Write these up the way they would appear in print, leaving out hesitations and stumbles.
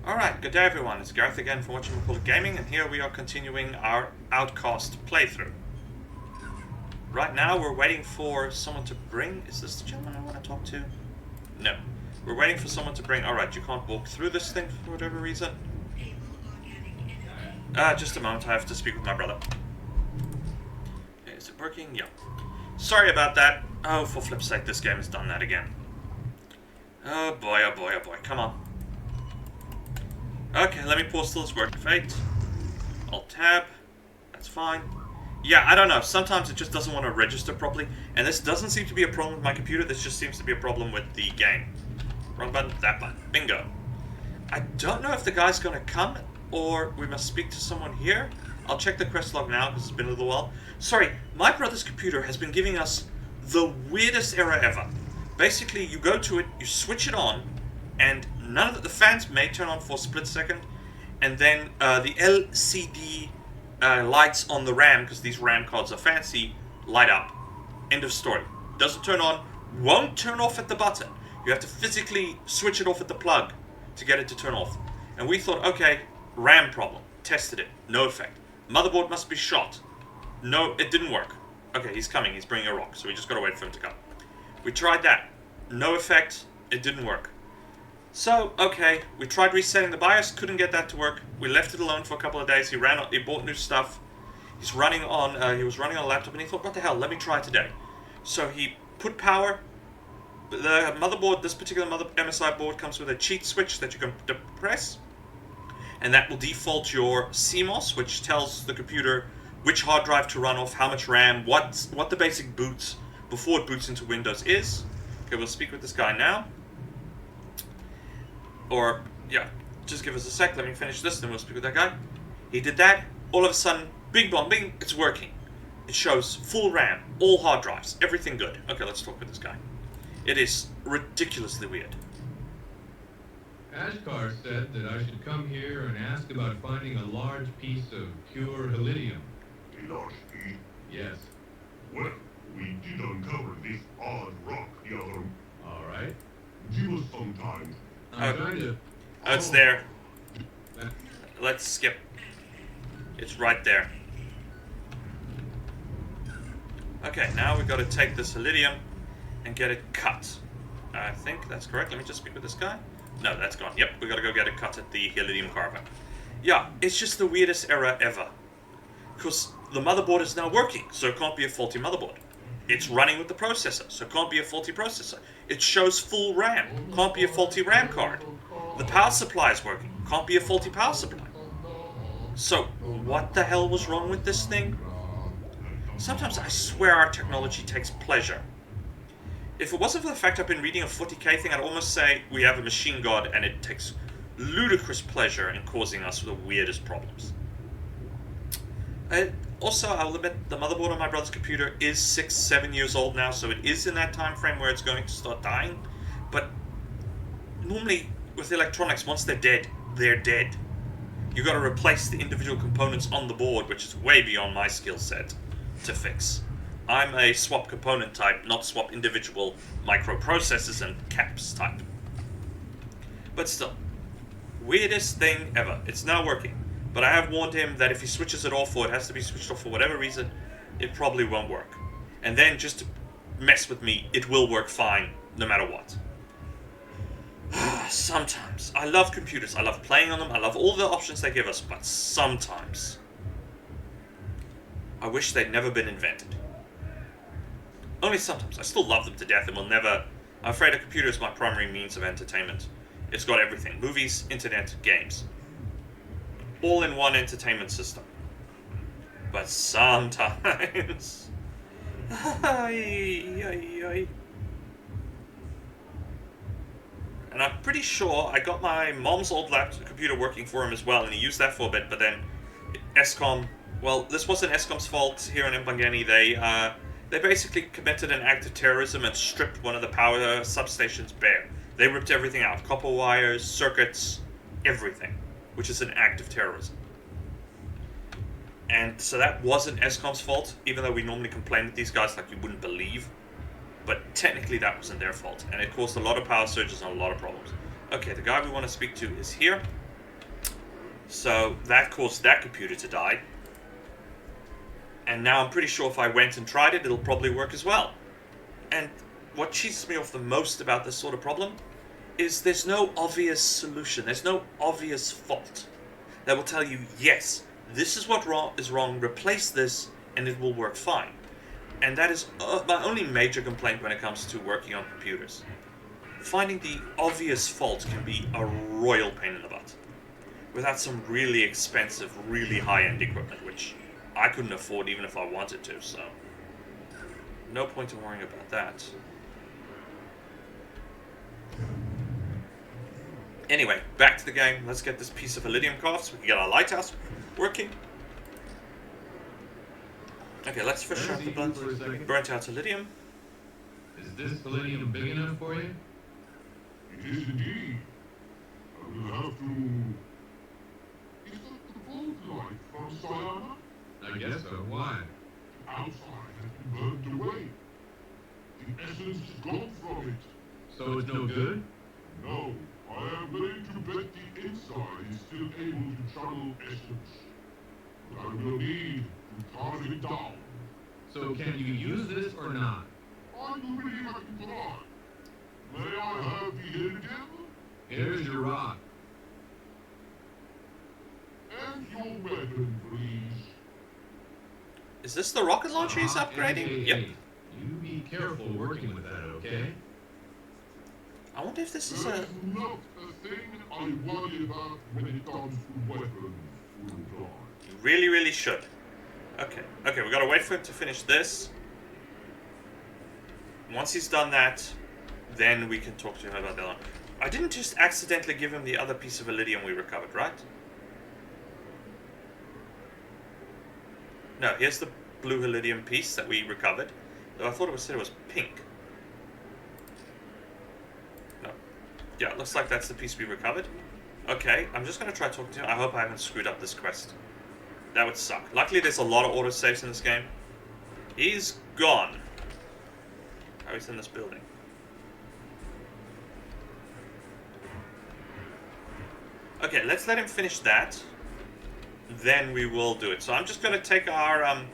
Alright, good day everyone, it's Gareth again from Whatchamacallit Gaming, and here we are continuing our Outcast playthrough. Right now we're waiting for someone to bring... Is this the gentleman I want to talk to? No. We're waiting for someone to bring... Alright, you can't walk through this thing for whatever reason. Just a moment, I have to speak with my brother. Is it working? Yeah. Sorry about that. Oh, for flip's sake, this game has done that again. Oh boy, oh boy, oh boy, come on. Okay, let me pause till it's working. Fate. Alt-tab. That's fine. Yeah, I don't know. Sometimes it just doesn't want to register properly. And this doesn't seem to be a problem with my computer. This just seems to be a problem with the game. Wrong button. That button. Bingo. I don't know if the guy's going to come or we must speak to someone here. I'll check the quest log now because it's been a little while. Sorry, my brother's computer has been giving us the weirdest error ever. Basically, you go to it, you switch it on, and none of the fans may turn on for a split second, and then the LCD lights on the RAM, because these RAM cards are fancy, light up. End of story. Doesn't turn on, won't turn off at the button. You have to physically switch it off at the plug to get it to turn off. And we thought, okay, RAM problem. Tested it. No effect. Motherboard must be shot. No, it didn't work. Okay, he's coming. He's bringing a rock, so we just gotta wait for him to come. We tried that. No effect. It didn't work. So, okay, we tried resetting the BIOS, couldn't get that to work. We left it alone for a couple of days. He bought new stuff. He was running on a laptop, and he thought, what the hell, let me try it today. So he put power. The motherboard, this particular MSI board comes with a cheat switch that you can press, and that will default your CMOS, which tells the computer which hard drive to run off, how much RAM, what the basic boots before it boots into Windows is. Okay, we'll speak with this guy now. Or, yeah, just give us a sec, let me finish this, then we'll speak with that guy. He did that, all of a sudden, bing bong bing, it's working. It shows full RAM, all hard drives, everything good. Okay, let's talk with this guy. It is ridiculously weird. Ashkar said that I should come here and ask about finding a large piece of pure helidium. A large piece? Yes. Well, we did uncover this odd rock the other... All right. Give us some time. I'm trying to... Oh, it's there. Let's skip. It's right there. Okay, now we've got to take this helidium and get it cut. I think that's correct. Let me just speak with this guy. No, that's gone. Yep, we got to go get it cut at the helidium carver. Yeah, it's just the weirdest error ever. Because the motherboard is now working, so it can't be a faulty motherboard. It's running with the processor, so it can't be a faulty processor. It shows full RAM, can't be a faulty RAM card. The power supply is working, can't be a faulty power supply. So, what the hell was wrong with this thing? Sometimes I swear our technology takes pleasure. If it wasn't for the fact I've been reading a 40k thing, I'd almost say we have a machine god and it takes ludicrous pleasure in causing us the weirdest problems. Also, I'll admit, the motherboard on my brother's computer is 6-7 years old now, so it is in that time frame where it's going to start dying. But normally, with electronics, once they're dead, they're dead. You got to replace the individual components on the board, which is way beyond my skill set to fix. I'm a swap component type, not swap individual microprocessors and caps type. But still, weirdest thing ever. It's now working. But I have warned him that if he switches it off, or it has to be switched off for whatever reason, it probably won't work. And then, just to mess with me, it will work fine, no matter what. Sometimes. I love computers. I love playing on them. I love all the options they give us. But sometimes, I wish they'd never been invented. Only sometimes. I still love them to death and will never... I'm afraid a computer is my primary means of entertainment. It's got everything. Movies, internet, games. All in one entertainment system. But sometimes... And I'm pretty sure I got my mom's old laptop computer working for him as well, and he used that for a bit, but then ESCOM... Well, this wasn't ESCOM's fault here in Mbangani. They basically committed an act of terrorism and stripped one of the power substations bare. They ripped everything out. Copper wires, circuits, everything. Which is an act of terrorism. And so that wasn't ESCOM's fault, even though we normally complain with these guys like you wouldn't believe. But technically that wasn't their fault, and it caused a lot of power surges and a lot of problems. Okay, the guy we want to speak to is here. So that caused that computer to die. And now I'm pretty sure if I went and tried it, it'll probably work as well. And what cheeses me off the most about this sort of problem is there's no obvious solution. There's no obvious fault that will tell you, yes, this is what is wrong, replace this, and it will work fine. And that is my only major complaint when it comes to working on computers. Finding the obvious fault can be a royal pain in the butt. Without some really expensive, really high-end equipment, which I couldn't afford even if I wanted to, so no point in worrying about that. Anyway, back to the game. Let's get this piece of iridium carved so we can get our lighthouse working. Okay, let's fish out the burnt out iridium. Is this palladium big enough for you? It is indeed. I will have to... Is that the vault light from Sayana? I guess so. Why? Outside has been burned away. The essence is gone from it. So it's no good? No, I am willing to bet the inside is still able to channel essence. But I will need to carve it down. So can you use this or not? I do believe I can try. May I have the iridium? Here's your rock. And your weapon, please. Is this the rocket launcher he's upgrading? Yep. You be careful working with that, okay? I wonder if this is That's a... not a thing I worry about when it comes to weapons, Ultron. You really, really should. Okay. Okay, we gotta wait for him to finish this. Once he's done that, then we can talk to him about the other one. I didn't just accidentally give him the other piece of iridium we recovered, right? No, here's the blue iridium piece that we recovered. Though I thought it said it was pink. No. Yeah, it looks like that's the piece we recovered. Okay, I'm just gonna try talking to him. I hope I haven't screwed up this quest. That would suck. Luckily, there's a lot of autosaves in this game. He's gone. Oh, he's in this building. Okay, let's let him finish that. Then we will do it. So I'm just going to take our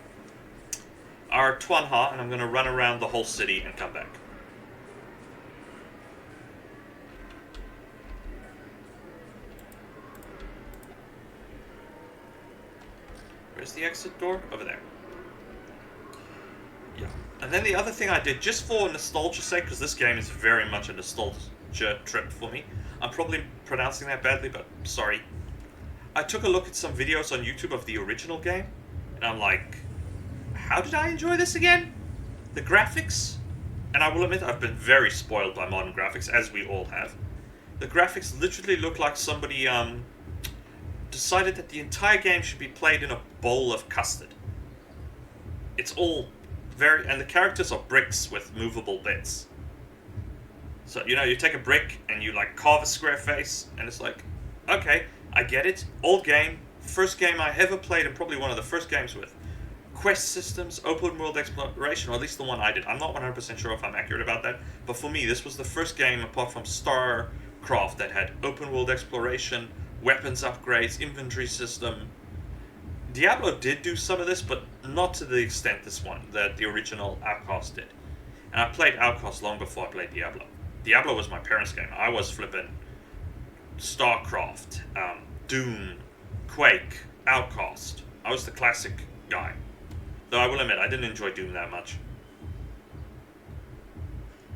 Twanha and I'm going to run around the whole city and come back. Where's the exit door? Over there. Yeah. And then the other thing I did, just for nostalgia's sake, because this game is very much a nostalgia trip for me. I'm probably pronouncing that badly, but sorry. I took a look at some videos on YouTube of the original game, and I'm like, how did I enjoy this again? The graphics, and I will admit I've been very spoiled by modern graphics, as we all have. The graphics literally look like somebody decided that the entire game should be played in a bowl of custard. It's all very, and the characters are bricks with movable bits. So, you know, you take a brick and you like carve a square face, and it's like, okay, I get it. Old game, first game I ever played, and probably one of the first games with quest systems, open world exploration, or at least the one I did. I'm not 100% sure if I'm accurate about that, but for me, this was the first game apart from StarCraft that had open world exploration, weapons upgrades, inventory system. Diablo did do some of this, but not to the extent this one, that the original Outcast did. And I played Outcast long before I played Diablo. Diablo was my parents' game. I was flipping StarCraft, Doom, Quake, Outcast. I was the classic guy. Though I will admit, I didn't enjoy Doom that much.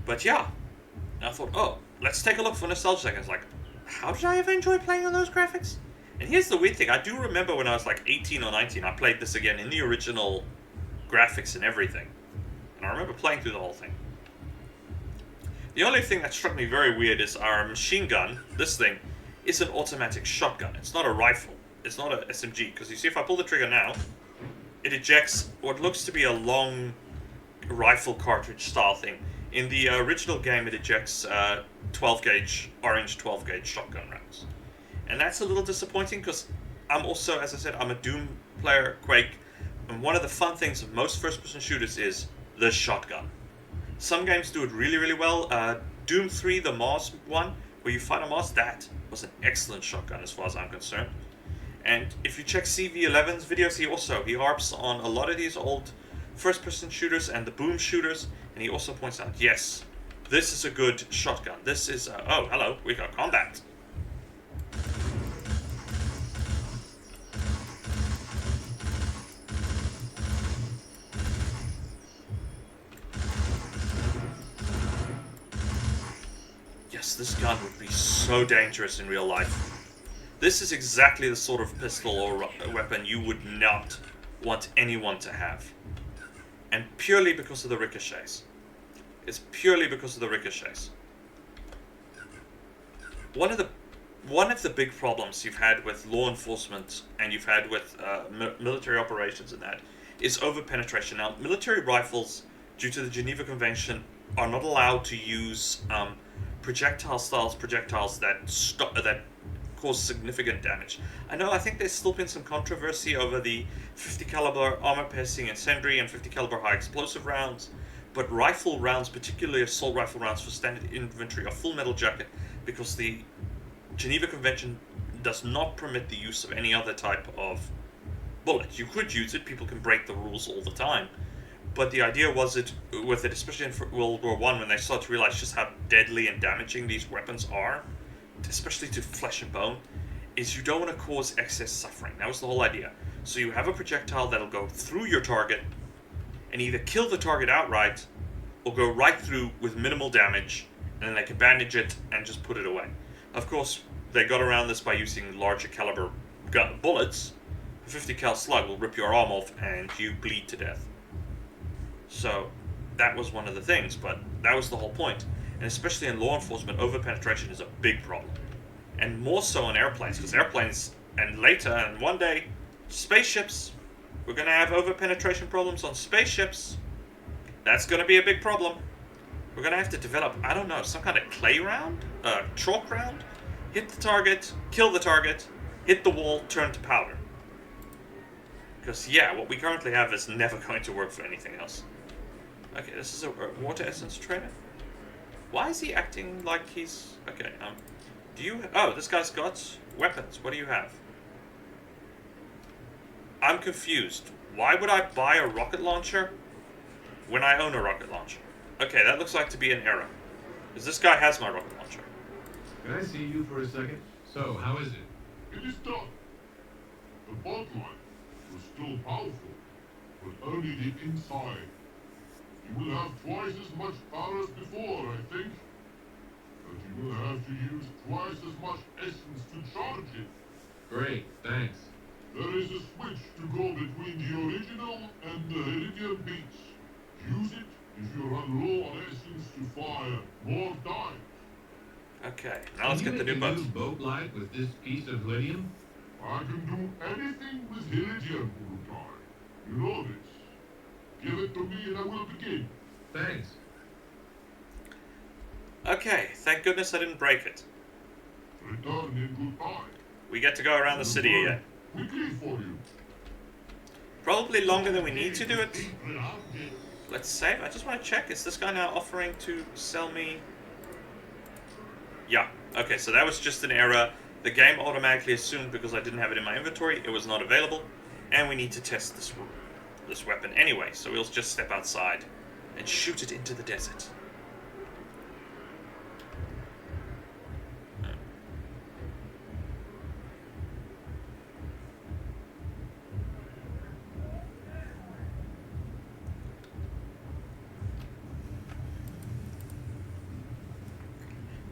But yeah, and I thought, oh, let's take a look for nostalgia seconds. Like, how did I ever enjoy playing on those graphics? And here's the weird thing. I do remember when I was like 18 or 19, I played this again in the original graphics and everything. And I remember playing through the whole thing. The only thing that struck me very weird is our machine gun, this thing, is an automatic shotgun. It's not a rifle. It's not a SMG. Because you see, if I pull the trigger now, it ejects what looks to be a long rifle cartridge style thing. In the original game, it ejects 12-gauge, orange 12-gauge shotgun rounds. And that's a little disappointing because I'm also, as I said, I'm a Doom player, Quake, and one of the fun things of most first-person shooters is the shotgun. Some games do it really, really well. Doom 3, the Mars one, where you fight a Mars, that was an excellent shotgun as far as I'm concerned. And if you check CV11's videos, he harps on a lot of these old first-person shooters and the boom shooters, and he also points out, yes, this is a good shotgun. This is oh, hello, we got combat. Yes, this gun would be so dangerous in real life. This is exactly the sort of pistol or weapon you would not want anyone to have. And purely because of the ricochets. It's purely because of the ricochets. One of the big problems you've had with law enforcement and you've had with military operations and that is over-penetration. Now, military rifles, due to the Geneva Convention, are not allowed to use projectiles that cause significant damage. I think there's still been some controversy over the 50 caliber armor-piercing incendiary and 50 caliber high explosive rounds, but rifle rounds, particularly assault rifle rounds for standard infantry, are full metal jacket because the Geneva Convention does not permit the use of any other type of bullet. You could use it; people can break the rules all the time. But the idea was with it, especially in World War I, when they started to realize just how deadly and damaging these weapons are, especially to flesh and bone, is you don't want to cause excess suffering. That was the whole idea. So you have a projectile that'll go through your target and either kill the target outright or go right through with minimal damage, and then they can bandage it and just put it away. Of course, they got around this by using larger caliber bullets. A 50 cal slug will rip your arm off and you bleed to death. So that was one of the things, but that was the whole point. And especially in law enforcement, over-penetration is a big problem. And more so on airplanes, because airplanes, and later, and one day, spaceships, we're going to have over-penetration problems on spaceships. That's going to be a big problem. We're going to have to develop, I don't know, some kind of clay round? Chalk round? Hit the target, kill the target, hit the wall, turn to powder. Because, yeah, what we currently have is never going to work for anything else. Okay, this is a water essence trader. Why is he acting like he's... Okay, do you... Oh, this guy's got weapons. What do you have? I'm confused. Why would I buy a rocket launcher when I own a rocket launcher? Okay, that looks like to be an error. Because this guy has my rocket launcher. Can I see you for a second? So, how is it? It is done. The bottom was still powerful, but only the inside. You will have twice as much power as before, I think. But you will have to use twice as much essence to charge it. Great, thanks. There is a switch to go between the original and the Iridium beats. Use it if you run low on essence to fire more time. Okay, now let's get the new boat. Can you make a new boat light with this piece of lithium? I can do anything with Iridium, Brutai. You know this. Give it to me and I will begin. Thanks. Okay, thank goodness I didn't break it. Return in good time. We get to go around the city again. Quickly for you. Probably longer than we need to do it. Let's save. I just want to check. Is this guy now offering to sell me? Yeah. Okay, so that was just an error. The game automatically assumed because I didn't have it in my inventory, it was not available. And we need to test this weapon anyway. So we'll just step outside and shoot it into the desert.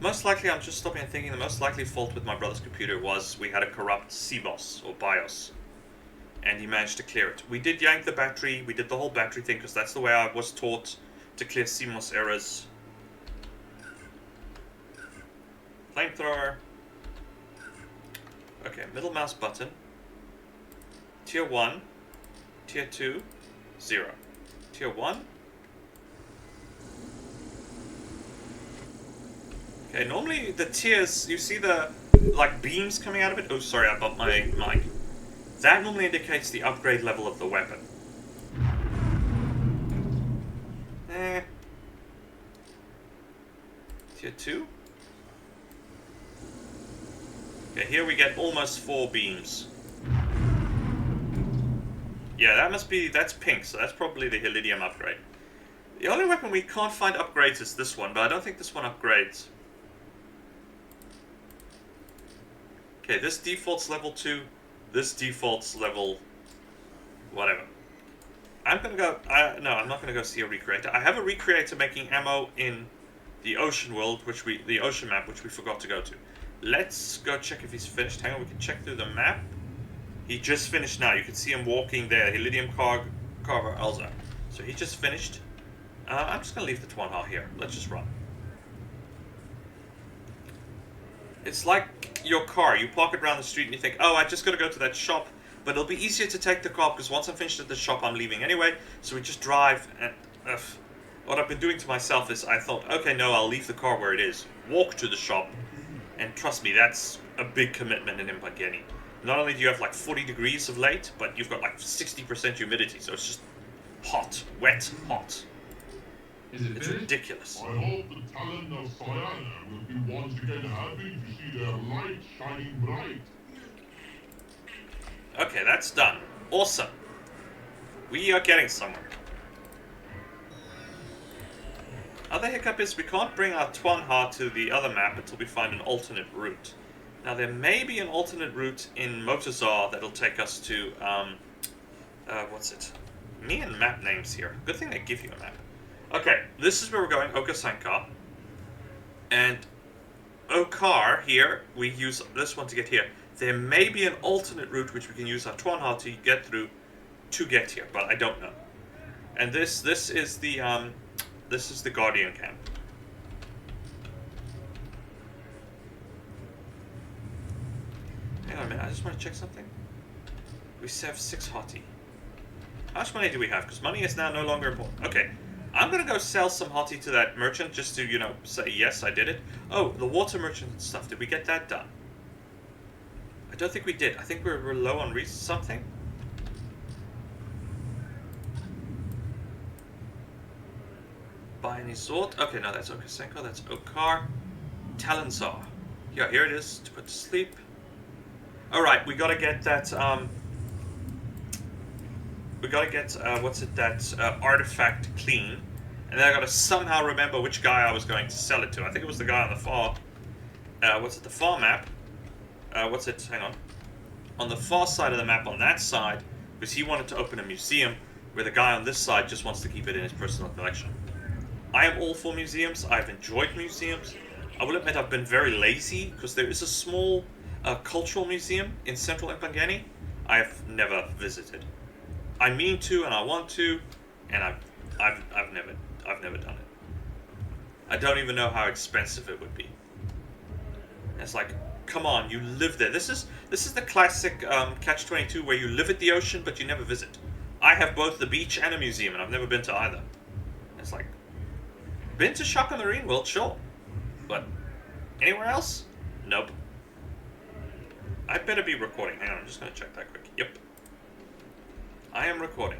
Most likely, I'm just stopping and thinking, the most likely fault with my brother's computer was we had a corrupt CBOS, or BIOS, and he managed to clear it. We did yank the battery, we did the whole battery thing, because that's the way I was taught to clear CMOS errors. Flamethrower. Okay, middle mouse button. Tier 1. Tier 2. 0. Tier 1. Okay, normally the tiers, you see the, like, beams coming out of it? Oh, sorry, I bumped my mic. That normally indicates the upgrade level of the weapon. Tier 2? Okay, here we get almost 4 beams. Yeah, that must be... That's pink, so that's probably the Helidium upgrade. The only weapon we can't find upgrades is this one, but I don't think this one upgrades. Okay, this defaults level 2. This defaults level... whatever. I'm gonna go... no, I'm not gonna go see a recreator. I have a recreator making ammo in the ocean world, the ocean map, which we forgot to go to. Let's go check if he's finished. Hang on, we can check through the map. He just finished now. You can see him walking there. Helidium Carver Elza. So he just finished. I'm just gonna leave the Twanha here. Let's just run. It's like your car. You park it around the street and you think, oh, I just gotta go to that shop. But it'll be easier to take the car because once I'm finished at the shop, I'm leaving anyway. So we just drive and... what I've been doing to myself is I thought, okay, no, I'll leave the car where it is. Walk to the shop. And trust me, that's a big commitment in Impangeni. Not only do you have like 40 degrees of late, but you've got like 60% humidity. So it's just hot. Wet, hot. Is it It's finished? ridiculous. I hope the talent of Sayana will be once again happy to see their light shining bright. Okay, that's done. Awesome. We are getting somewhere. Other hiccup is we can't bring our Twanha to the other map until we find an alternate route. Now there may be an alternate route in Motazar that'll take us to, what's it? Me and map names here. Good thing they give you a map. Okay, this is where we're going, Okasanka. And Okar here, we use this one to get here. There may be an alternate route which we can use our Twanha to get through to get here, but I don't know. And this is the Guardian camp. Hang on a minute, I just want to check something. We have 6 hoti. How much money do we have? Because money is now no longer important. Okay, I'm gonna go sell some hoti to that merchant just to, you know, say yes, I did it. Oh, the water merchant stuff, did we get that done? I don't think we did. I think we're low on something. Buy any sort. Okay, no, that's Okasenko, that's Okar. Talonzar. Yeah, here it is, to put to sleep. Alright, we gotta get that, we gotta get, artifact clean. And then I gotta somehow remember which guy I was going to sell it to. I think it was the guy on the far, the far map. Hang on. On the far side of the map, on that side, because he wanted to open a museum, where the guy on this side just wants to keep it in his personal collection. I am all for museums. I've enjoyed museums. I will admit I've been very lazy, because there is a small cultural museum in central Impangeni I have never visited. I mean to, and I want to, and I've never done it. I don't even know how expensive it would be. And it's like, come on, you live there. This is the classic catch-22 where you live at the ocean but you never visit. I have both the beach and a museum, and I've never been to either. And it's like, been to Shaka Marine World, sure, but anywhere else? Nope. I better be recording. Hang on, I'm just gonna check that quick. Yep. I am recording.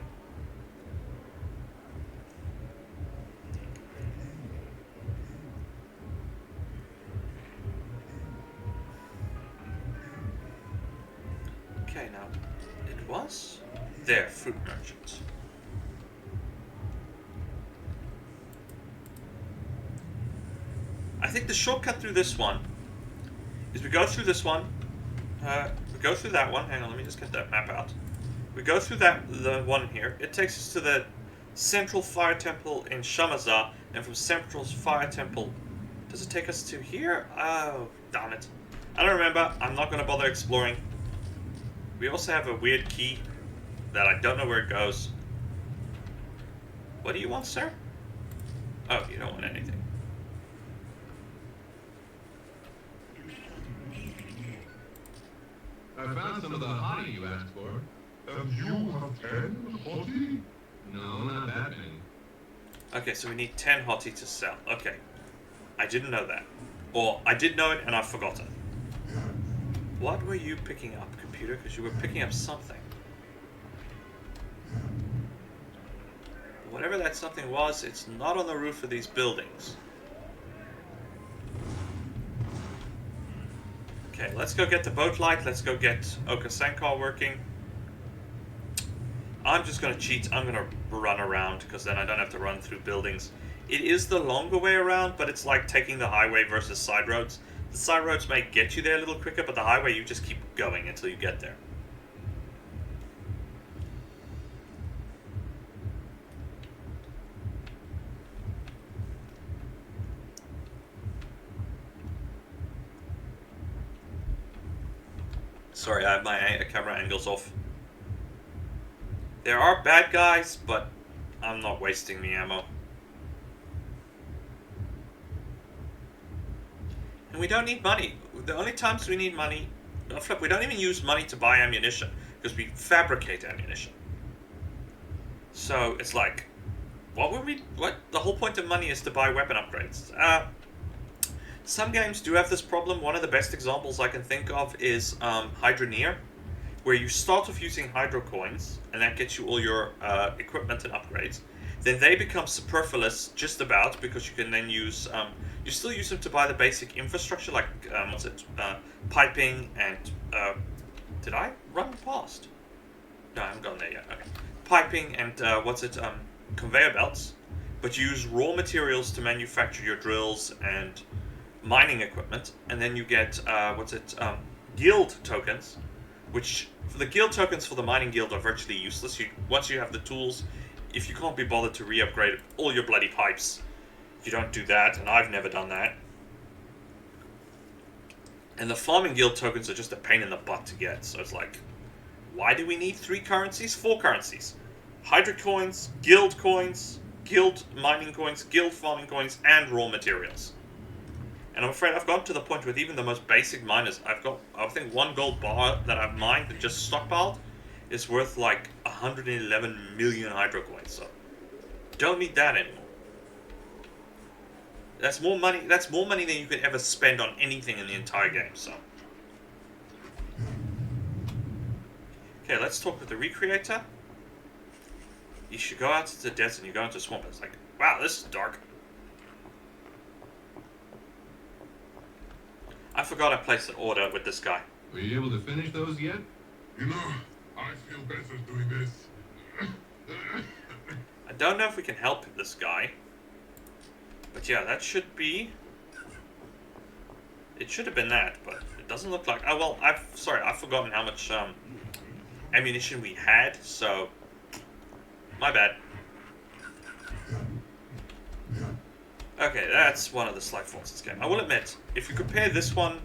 Okay, now, it was there, fruit merchant. I think the shortcut through this one is we go through this one, we go through that one. Hang on, let me just get that map out. We go through the one here. It takes us to the Central Fire Temple in Shamaza, and from Central Fire Temple, does it take us to here? Oh, damn it. I don't remember. I'm not going to bother exploring. We also have a weird key that I don't know where it goes. What do you want, sir? Oh, you don't want anything. I found some of the hottie you asked for. And you have 10 hoti? No, not that many. Okay, so we need 10 hoti to sell. Okay. I didn't know that. Or, I did know it and I've forgotten. What were you picking up, computer? Because you were picking up something. Whatever that something was, it's not on the roof of these buildings. Okay, let's go get the boat light. Let's go get Okasankar working. I'm just going to cheat. I'm going to run around, because then I don't have to run through buildings. It is the longer way around, but it's like taking the highway versus side roads. The side roads may get you there a little quicker, but the highway, you just keep going until you get there. Sorry, I have my camera angles off. There are bad guys, but I'm not wasting the ammo. And we don't need money. The only times we need money... No, flip, we don't even use money to buy ammunition, because we fabricate ammunition. So, it's like... What? The whole point of money is to buy weapon upgrades. Some games do have this problem. One of the best examples I can think of is Hydroneer, where you start off using Hydro coins, and that gets you all your equipment and upgrades. Then they become superfluous just about, because you can then use... you still use them to buy the basic infrastructure, like, piping and... did I run past? No, I haven't gone there yet. Okay. Piping and, conveyor belts. But you use raw materials to manufacture your drills and mining equipment, and then you get guild tokens, which for the guild tokens for the mining guild are virtually useless. Once you have the tools, if you can't be bothered to re-upgrade all your bloody pipes, you don't do that, and I've never done that. And the farming guild tokens are just a pain in the butt to get, so it's like, why do we need 3 currencies? 4 currencies. Hydro coins, guild mining coins, guild farming coins, and raw materials. And I'm afraid I've gotten to the point with even the most basic miners. I've got, I think, 1 gold bar that I've mined and just stockpiled is worth like 111 million hydro coins. So don't need that anymore. That's more money. That's more money than you could ever spend on anything in the entire game. So okay, let's talk with the recreator. You should go out to the desert and you go into a swamp. It's like, wow, this is dark. I forgot I placed an order with this guy. Were you able to finish those yet? You know, I feel better doing this. I don't know if we can help this guy. But yeah, that should be... It should have been that, but it doesn't look like... Oh, well, I've forgotten how much ammunition we had, so... My bad. Okay, that's one of the slight faults in this game. I will admit, if you compare this one,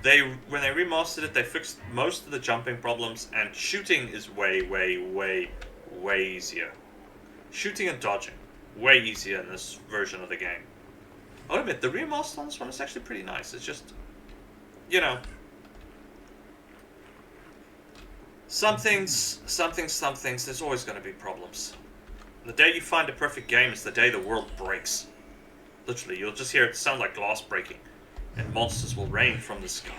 when they remastered it, they fixed most of the jumping problems, and shooting is way, way, way, way easier. Shooting and dodging, way easier in this version of the game. I'll admit, the remaster on this one is actually pretty nice. It's just, you know, some things, there's always going to be problems. The day you find a perfect game is the day the world breaks. Literally, you'll just hear it sound like glass breaking, and monsters will rain from the sky.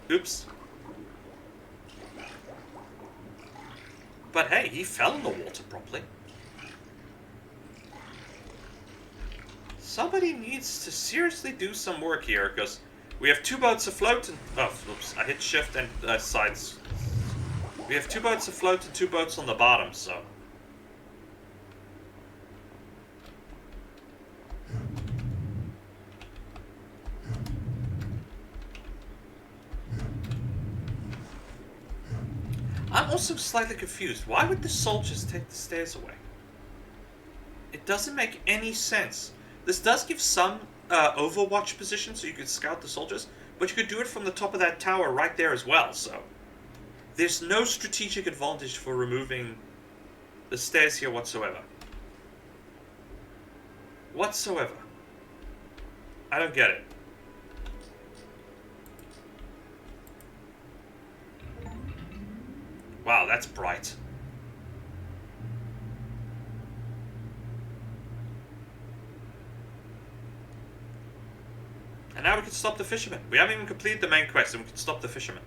Oops. But hey, he fell in the water properly. Somebody needs to seriously do some work here, because we have 2 boats afloat and... Oh, oops, I hit shift and sides. We have 2 boats afloat and 2 boats on the bottom, so... I'm also slightly confused. Why would the soldiers take the stairs away? It doesn't make any sense. This does give some overwatch position, so you could scout the soldiers, but you could do it from the top of that tower right there as well, so... There's no strategic advantage for removing the stairs here whatsoever. Whatsoever. I don't get it. Wow, that's bright. And now we can stop the fishermen. We haven't even completed the main quest, and we can stop the fishermen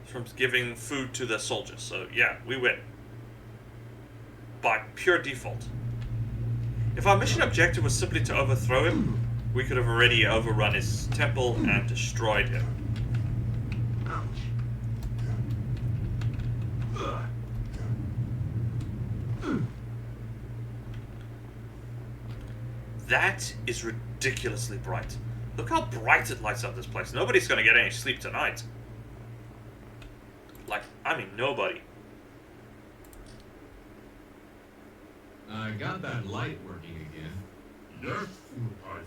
from giving food to the soldiers. So yeah, we win. By pure default. If our mission objective was simply to overthrow him, we could have already overrun his temple and destroyed him. That is ridiculously bright. Look how bright it lights up this place. Nobody's gonna get any sleep tonight. Like, I mean, nobody. I got that light working again. Yes, Urkai.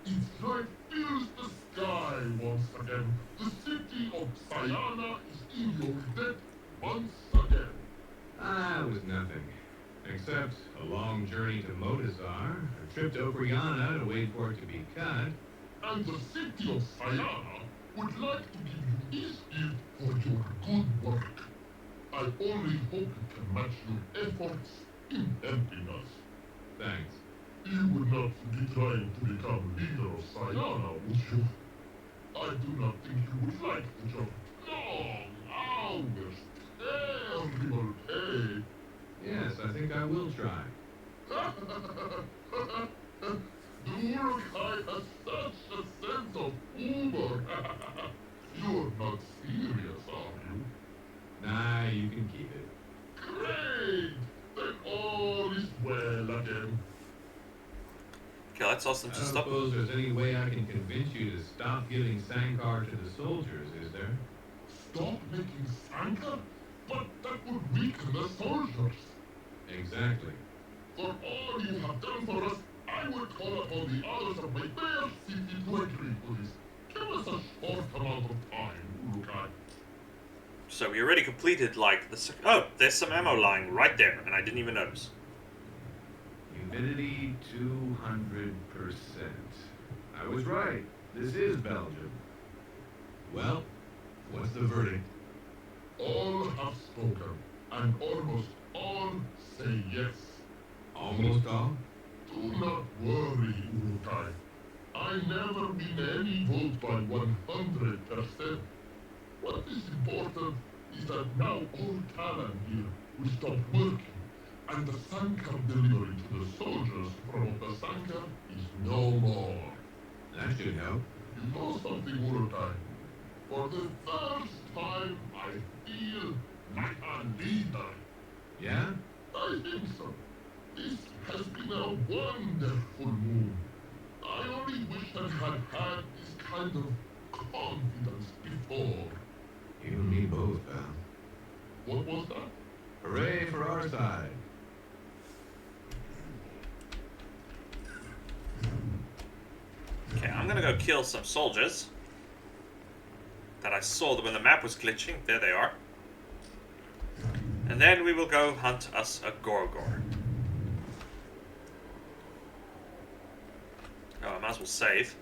Its light fills the sky once again. The city of Sayana is in your debt once again. Ah, it was nothing. Except a long journey to Modazar, a trip to Okriana to wait for it to be cut. And the city of Sayana would like to give you this gift for your good work. I only hope it can match your efforts in helping us. Thanks. You would not be trying to become leader of Sayana, would you? I do not think you would like the job. Long hours, terrible pay. Yes, I think I will try. The Urkai has such a sense of humor. You're not serious, are you? Nah, you can keep it. Great! Then all is well again. Okay, let's ask them I to don't stop. suppose there's any way I can convince you to stop giving Sankar to the soldiers, is there? Stop making Sankar? But that would weaken the soldiers. Exactly. For all you have done for us, I will call upon the others of my fair city to agree to this. Give us a short amount of time, Urkai. So we already completed, like, the... Oh, there's some ammo lying right there, and I didn't even notice. Humidity 200%. I was right. This is Belgium. Well, what's the verdict? All have spoken, and almost all say yes. Almost all? Do not worry, Urkai. I never win any vote by 100%. What is important is that now all Kalan here will stop working, and the Sankar delivery to the soldiers from the Sankar is no more. That should help. You know something, Urkai? For the first time, I feel like a leader. Yeah? I think so. This has been a wonderful move. I only wish I had had this kind of confidence before. You and me both, pal. What was that? Hooray for our side. Okay, I'm gonna go kill some soldiers that I saw when the map was glitching. There they are. And then we will go hunt us a Gorgor. Oh, I might as well save.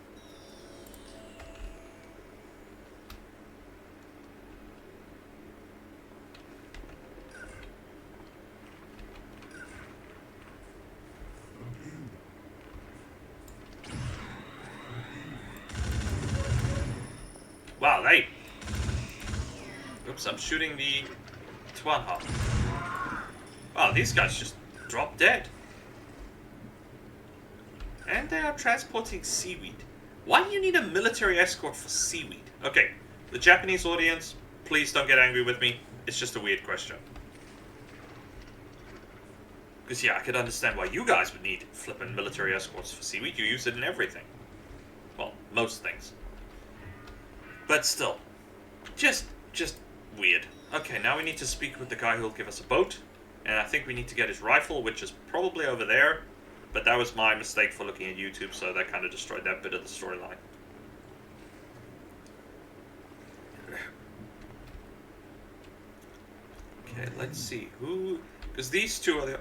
Wow, they... Oops, I'm shooting the Twanha. Wow, these guys just dropped dead. And they are transporting seaweed. Why do you need a military escort for seaweed? Okay, the Japanese audience, please don't get angry with me. It's just a weird question. Because yeah, I could understand why you guys would need flippin' military escorts for seaweed. You use it in everything. Well, most things. But still, just weird. Okay, now we need to speak with the guy who'll give us a boat. And I think we need to get his rifle, which is probably over there. But that was my mistake for looking at YouTube, so that kind of destroyed that bit of the storyline. Okay, let's see. Who... Because these two are the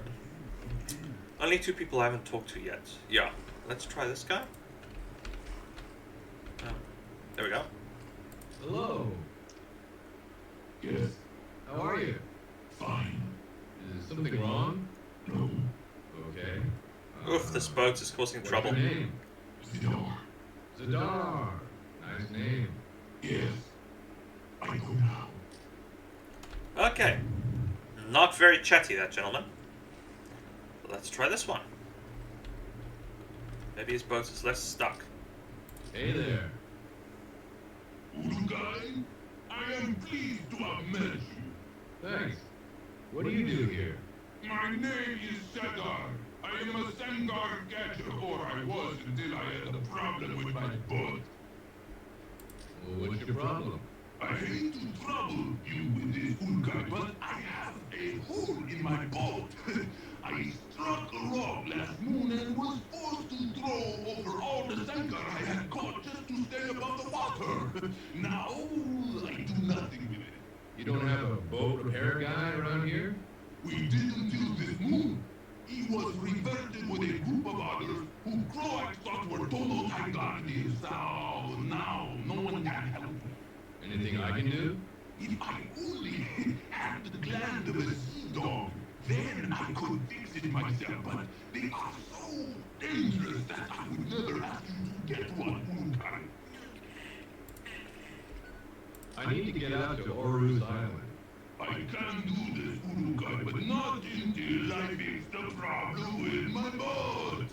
only two people I haven't talked to yet. Yeah, let's try this guy. Oh, there we go. Hello. Yes, How are you? fine. Is something wrong? No, Okay. Oof, this boat is causing What's trouble. your name? Sidor. Zadar. Nice name. Yes, I go now. Okay. Not very chatty, that gentleman. Let's try this one. Maybe his boat is less stuck. Hey there. Urukai, I am pleased to have met you. Thanks. What do you do here? My name is Sedar. I am a Sengar catcher, or I was until I had a problem with my boat. Well, what's your problem? I hate to trouble you with this Urukai, but I have a hole in my boat. I struck a rock last moon and was forced to throw over all the Sengar I had caught just to stay above the water. Now I do nothing with it. You don't have a boat repair guy around here? We did until this moon. He was reverted with a group of others who Croats thought were total Tailandis. So now no one can help me. Anything I can do? If I only had the gland of a sea dog, then I could fix it myself, but they are so dangerous that I would never ask you to get one, Urukai. I need to get out to Oru's Island. I can do this, Urukai, but not until I fix the problem with my boat.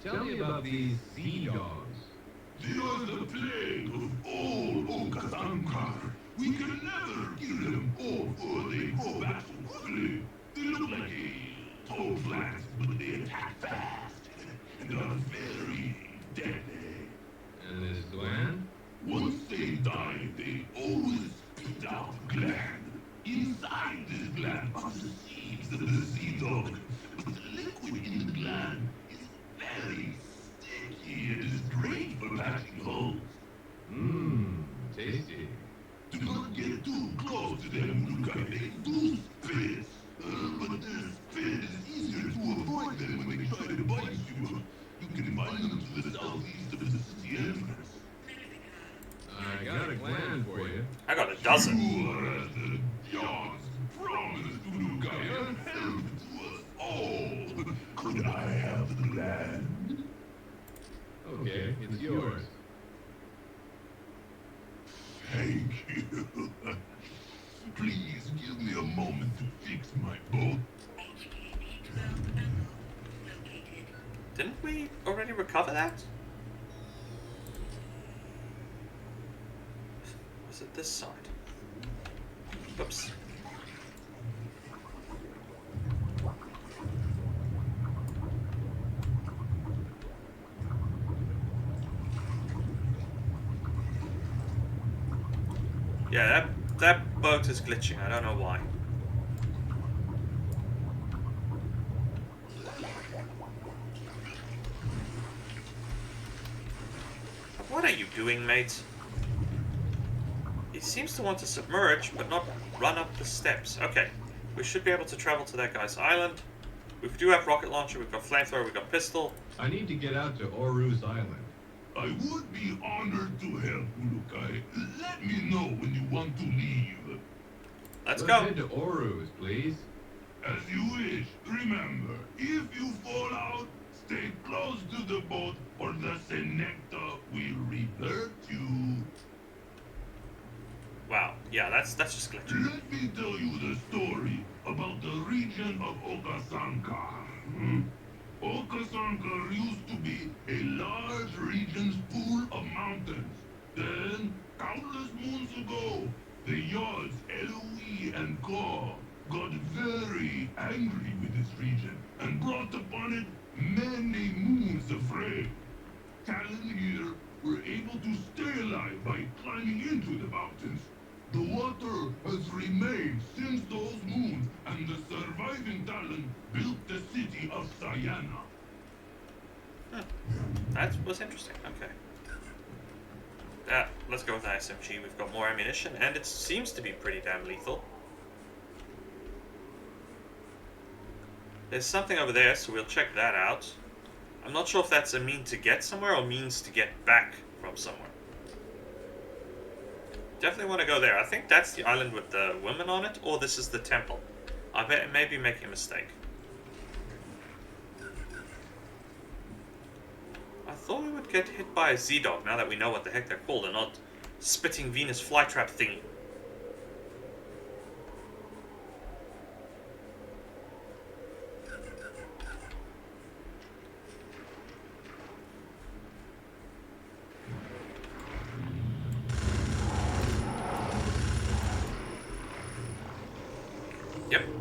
Tell me about these sea dogs. They are the plague of all Okasankar. We can never kill them all, or they grow back so quickly. They look like a tall plants, but they attack fast and are very deadly. And this gland? Once they die, they always spit out a gland. Inside this gland are the seeds of the sea dog. But the liquid in the gland is very sticky and is great for patching holes. Mmm, tasty. Do not get too close to them, Urukai. They do spit. But their spit is easier to avoid them when they try to bite you. You can find them to the southeast of the city entrance. I got a gland for you. I got a dozen. You are as the gods promised, Urukai, and help to us all. Could I have the gland? Okay, it's yours. Thank you. Please give me a moment to fix my boat. Didn't we already recover that? Was it this side? Oops. Yeah, that boat is glitching. I don't know why. What are you doing, mate? He seems to want to submerge, but not run up the steps. Okay, we should be able to travel to that guy's island. We do have rocket launcher, we've got flamethrower, we've got pistol. I need to get out to Oru's Island. I would be honored to help, Urukai. Let me know when you want to leave. Let's Let's go. head to Oru's, please. As you wish. Remember, if you fall out, stay close to the boat or the Senecta will revert you. Wow, yeah, that's just glitching. Let me tell you the story about the region of Okasankar. Okasankar used to be a large region full of mountains. Then, countless moons ago, the Yods, Eloi and Ko got very angry with this region and brought upon it many moons of fray. Talon here were able to stay alive by climbing into the mountains. The water has remained since those moons, and the surviving Talon built the city of Sayana. That was interesting. Okay. Let's go with the SMG. We've got more ammunition, and it seems to be pretty damn lethal. There's something over there, so we'll check that out. I'm not sure if that's a mean to get somewhere or means to get back from somewhere. Definitely want to go there. I think that's the island with the women on it, or this is the temple. I may be making a mistake. I thought we would get hit by a Z-Dog now that we know what the heck they're called and not spitting Venus flytrap thingy.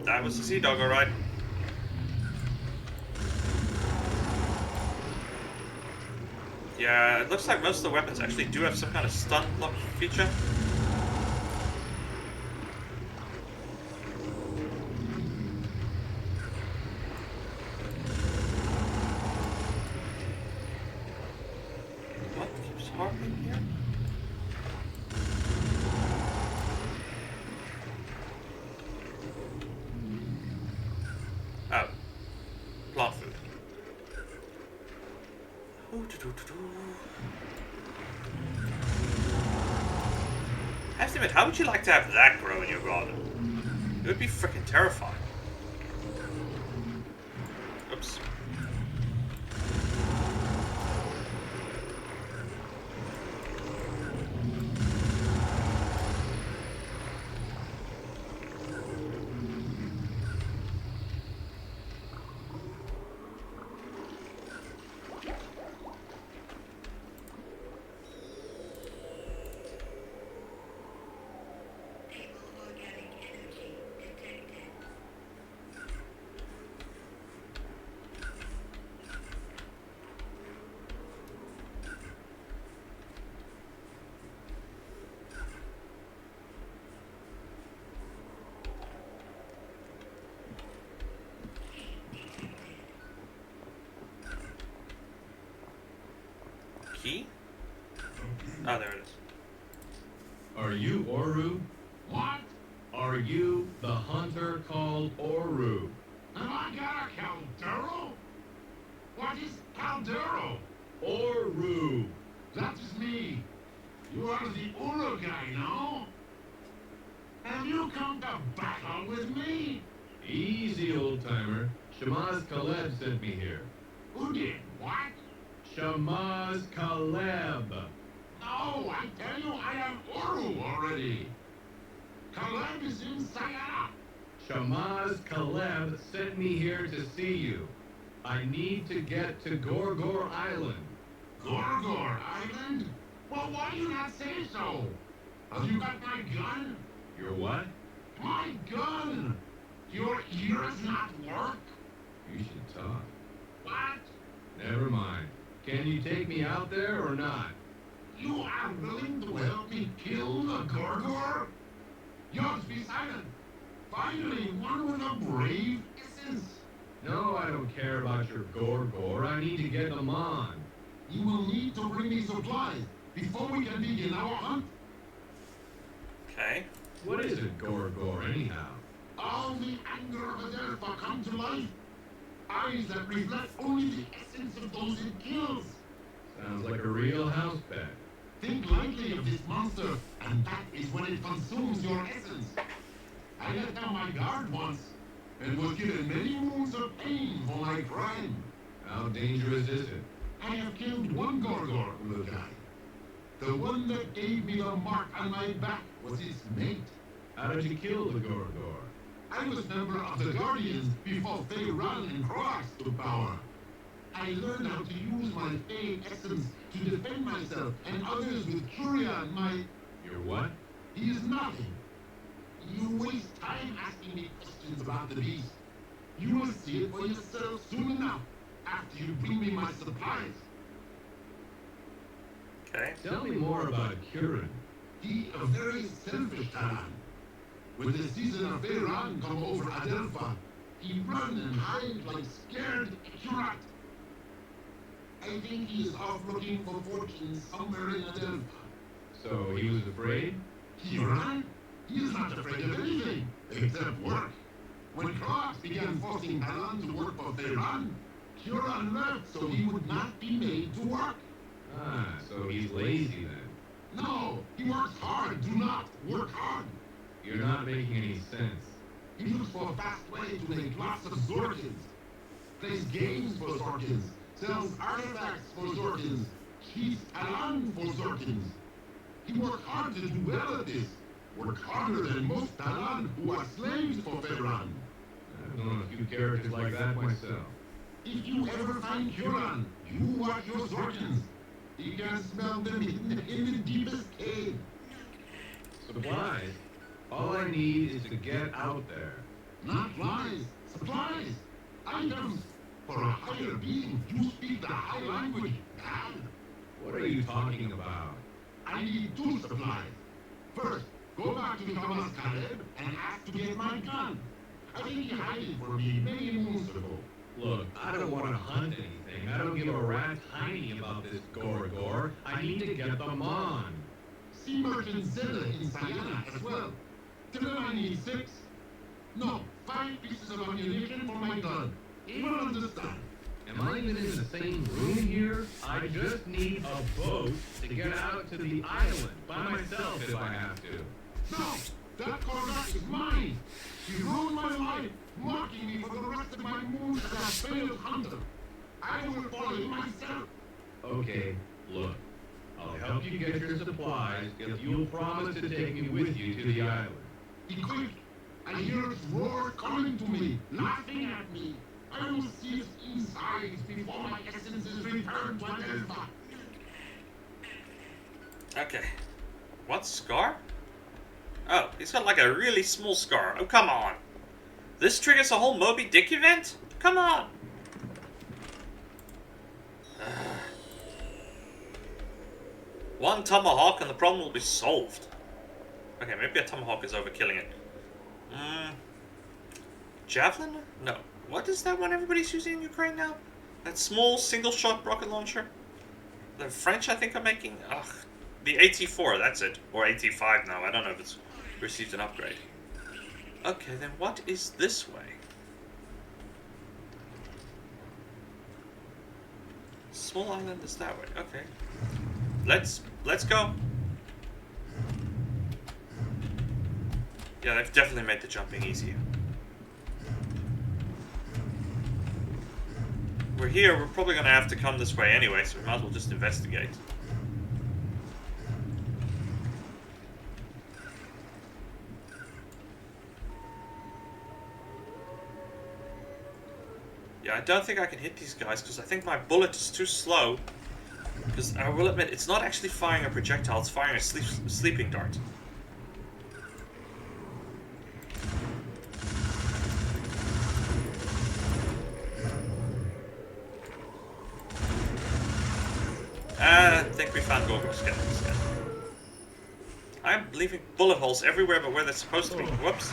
That was the Sea Dog, alright. Yeah, it looks like most of the weapons actually do have some kind of stun lock feature. What keeps happening here? Oh. Plant food. I have to admit, how would you like to have that grow in your garden? It would be freaking terrifying. Oops. Key? Oh, there it is. Are you Oru? What? Are you the hunter called Oru? Have I got a Caldero? What is Caldero? Oru! That is me. You are the Uro guy, no? Have you come to battle with me? Easy, old-timer. Shamaz Kaleb sent me here. Who did? What? Shamaz Kaleb! No, I tell you, I am Uru already. Caleb is in Sayana. Shamaz Kaleb sent me here to see you. I need to get to Gorgor Island. Gorgor Island? Well, why do you not say so? Have you got my gun? Your what? My gun! Your ears not work? You should talk. What? Never mind. Can you take me out there or not? You are willing to help me kill the Gorgor? Yours be silent. Finally, one with a brave essence. No, I don't care about your Gorgor. I need to get them on. You will need to bring me supplies before we can begin our hunt. Okay. What is a Gorgor, anyhow? All the anger of Adelpha come to life. Eyes that reflect only the essence of those it kills. Sounds like a real house pet. Think lightly of this monster, and that is when it consumes your essence. I let down my guard once, and was given many wounds of pain for my crime. How dangerous is it? I have killed one Gorgor, little guy. The one that gave me the mark on my back was its mate. How did you kill the Gorgor? I was member of the Guardians before Feyran and Cross took power. I learned how to use my Fey essence to defend myself and others with Curian, my... Your what? He is nothing. You waste time asking me questions about the beast. You will see it for yourself soon enough, after you bring me my supplies. Okay. Tell me more about Curran. He a very selfish Taran. When the season of Feyran come over Adelpha, he run and hide like scared Curat. I think he is off looking for fortune somewhere in Adelpha. So he was afraid? Curat? He is not afraid of anything, except work. When Cross began forcing Taran to work for Feyran, Curat left so he would not be made to work. Ah, so he's lazy then. No, he works hard. Do not work hard. You're not making any sense. He looks for a fast way to make lots of Zorkins. Plays games for Zorkins. Sells artifacts for Zorkins. Cheats Talan for Zorkins. He works hard to do well at this. Works harder than most Talan who are slaves for Feyran. I've known a few characters like that myself. If you ever find Huron, you watch your Zorkins. You can smell them in the deepest cave. Supplies? All I need is to get out there. Not flies, supplies, items. For a higher being, you speak the high language, man. What are you talking about? I need 2 supplies. First, go back to Thomas Caleb and ask to get my gun. I think he hiding for me many moons ago. Look, I don't want to hunt anything. I don't give a rat's hiney about this Gorgor. I need to get them on. See Merchant Zilla in Sayana as well. Tell her I need 6. No, 5 pieces of ammunition for my gun. He will understand. Am I even in the same room here? I just need a boat to get out to the island by myself if I have to. No, that Kornak is mine. He ruined my life, mocking me for the rest of my moons as a failed hunter. I will follow him myself. Okay, look. I'll help you get your supplies if you'll promise to take me with you to the island. Be quick. I hear its roar calling to me, laughing at me. I will see its insides before my essence is returned to Adelpha. Okay. What scar? Oh, he's got like a really small scar. Oh, come on. This triggers a whole Moby Dick event? Come on. One tomahawk and the problem will be solved. Okay, maybe a tomahawk is overkilling it. Javelin? No. What is that one everybody's using in Ukraine now? That small single-shot rocket launcher? The French, I think, are making... Ugh. The AT-4, that's it. Or AT-5 now. I don't know if it's received an upgrade. Okay, then what is this way? Small island is that way. Okay. Let's go. Yeah, they've definitely made the jumping easier. We're here, we're probably gonna have to come this way anyway, so we might as well just investigate. Yeah, I don't think I can hit these guys because I think my bullet is too slow. Because I will admit, it's not actually firing a projectile, it's firing a sleeping dart. I think we found Gorgor's skeletons. I'm leaving bullet holes everywhere but where they're supposed to be. Whoops.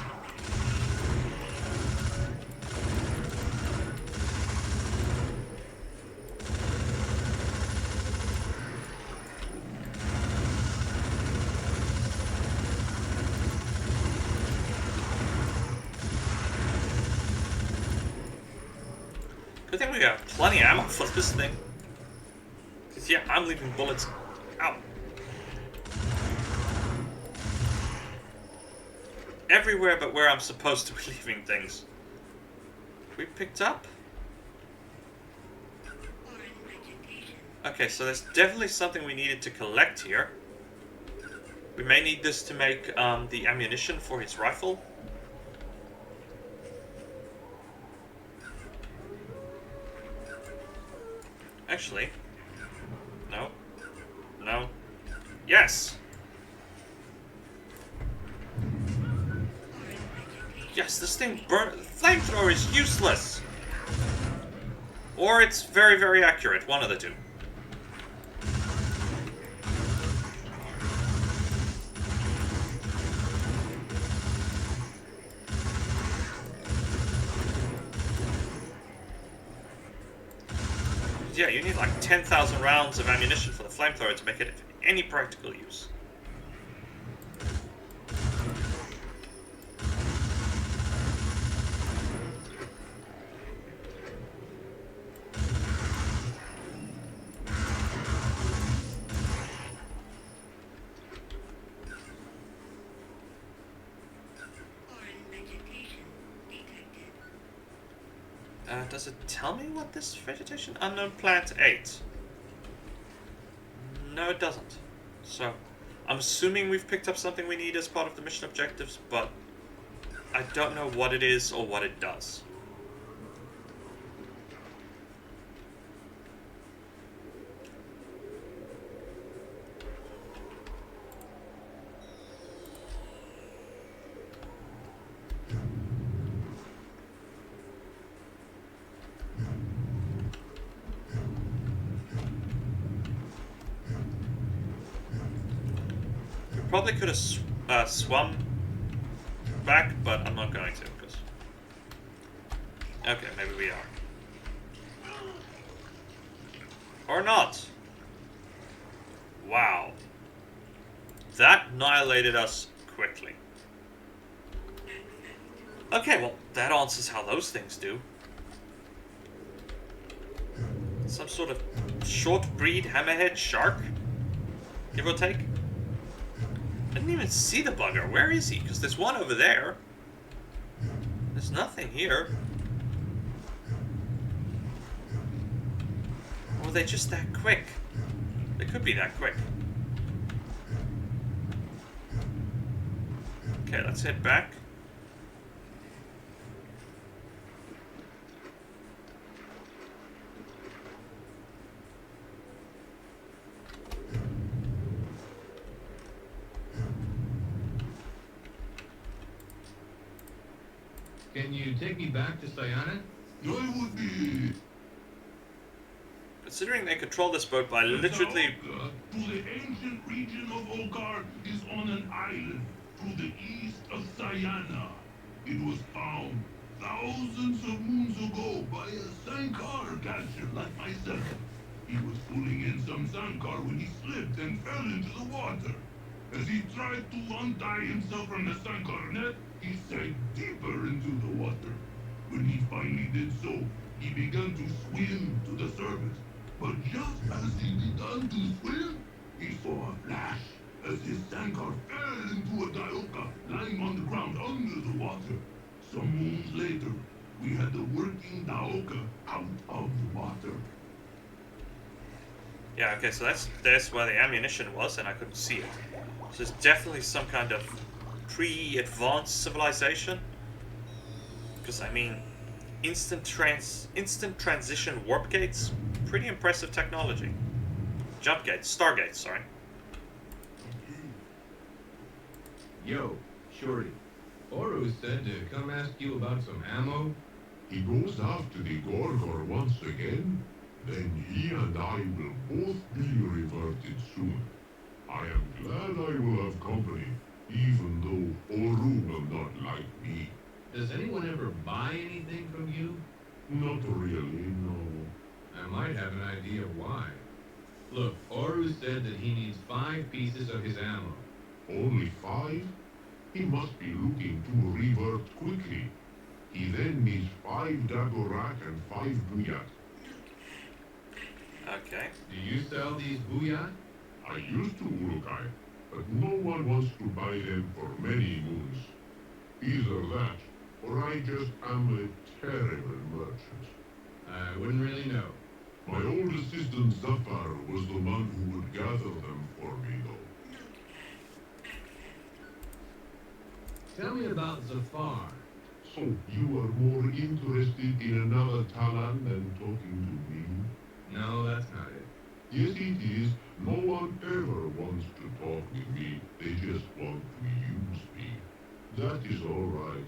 Good thing we got plenty of ammo for this thing. Cause yeah, I'm leaving bullets out. Everywhere but where I'm supposed to be leaving things. We picked up? Okay, so there's definitely something we needed to collect here. We may need this to make the ammunition for his rifle. Actually, no, no, yes! Yes, this thing flamethrower is useless! Or it's very, very accurate, one of the two. Yeah, you need like 10,000 rounds of ammunition for the flamethrower to make it of any practical use. Does it tell me what this vegetation? Unknown plant 8. No, it doesn't. So, I'm assuming we've picked up something we need as part of the mission objectives, but I don't know what it is or what it does. probably could have swum back, but I'm not going to, because... Okay, maybe we are. Or not. Wow. That annihilated us quickly. Okay, well, that answers how those things do. Some sort of short breed hammerhead shark? Give or take? I didn't even see the bugger. Where is he? Because there's one over there. There's nothing here. Or are they just that quick? They could be that quick. Okay, let's head back. Can you take me back to Sayana? I would be... Considering they control this boat by literally... To the ancient region of Okar is on an island to the east of Sayana. It was found thousands of moons ago by a Sankar catcher like myself. He was pulling in some Sankar when he slipped and fell into the water. As he tried to untie himself from the Sankar net, he sank deeper into the water. When he finally did so, he began to swim to the surface. But just as he began to swim, he saw a flash as his Sankar fell into a Dioka lying on the ground under the water. Some moons later, we had the working Dioka out of the water. Yeah, okay, so that's where the ammunition was, and I couldn't see it. So it's definitely some kind of pre-advanced civilization. Because, I mean, instant transition warp gates, pretty impressive technology. Jump gates, stargates, sorry. Yo, Shorty. Oru said to come ask you about some ammo. He goes after the Gorgor once again, then he and I will both be reverted soon. I am glad I will have company, even though Oru will not like me. Does anyone ever buy anything from you? Not really, no. I might have an idea why. Look, Oru said that he needs 5 pieces of his ammo. Only 5? He must be looking to revert quickly. He then needs 5 Dagorak and 5 Buyat. Okay. Do you sell these booyah? I used to Urukai, but no one wants to buy them for many moons. Either that, or I just am a terrible merchant. I wouldn't really know. My old assistant Zafar was the one who would gather them for me, though. Tell me about Zafar. So, you are more interested in another Talan than talking to me? No, that's not it. Yes, it is. No one ever wants to talk with me. They just want to use me. That is all right.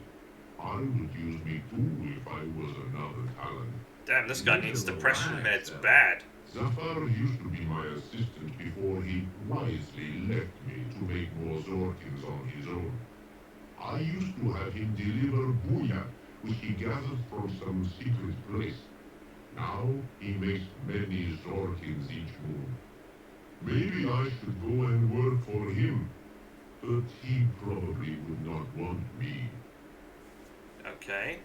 I would use me too if I was another Talan. Damn, this guy needs depression Relax, meds bad. Zafar used to be my assistant before he wisely left me to make more Zorkins on his own. I used to have him deliver Booyah, which he gathered from some secret place. Now he makes many Zorkins each moon. Maybe I should go and work for him, but he probably would not want me. Okay.